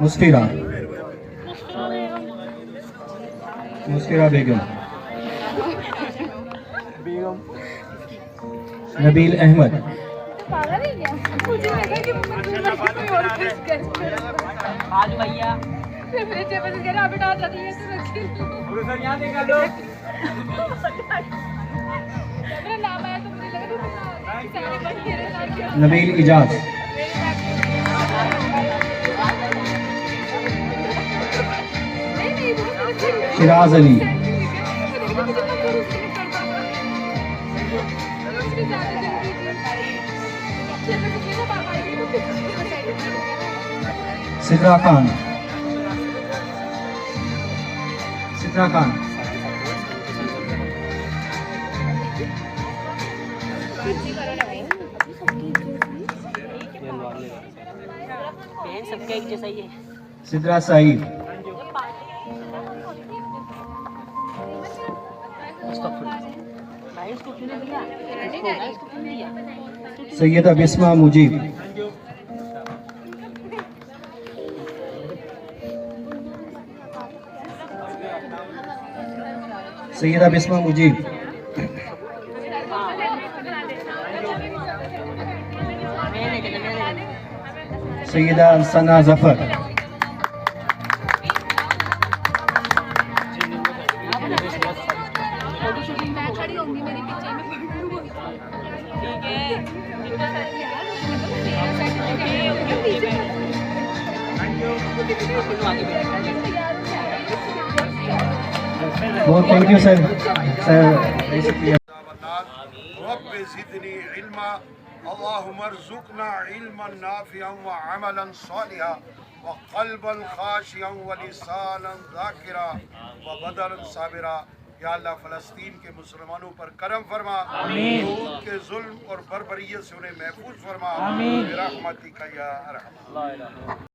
मुस्फिरा मुस्फिरा बेगम नबील अहमद नबील इजाज शिराज अली सिद्रा खान सबका एक जैसा ही है। सिद्रा सईद सैयदा बिस्मा मुजीब सैयदा बिस्मा मुजीब सैयदा सना जफर बहुत थैंक यू सर रब ज़िदनी इल्मा अल्लाहुम्मा रज़ुक़ना इल्मन नाफ़िअन व अमलन सालिहा व क़ल्बन ख़ाशिअन व लिसानन ज़ाकिरा व बदनन साबिरा। या अल्लाह फ़लस्तीन के मुसलमानों पर करम फरमा, यहूद के जुल्म और बर्बरियत से उन्हें महफूज फरमा, बिरहमतिका या अरहम।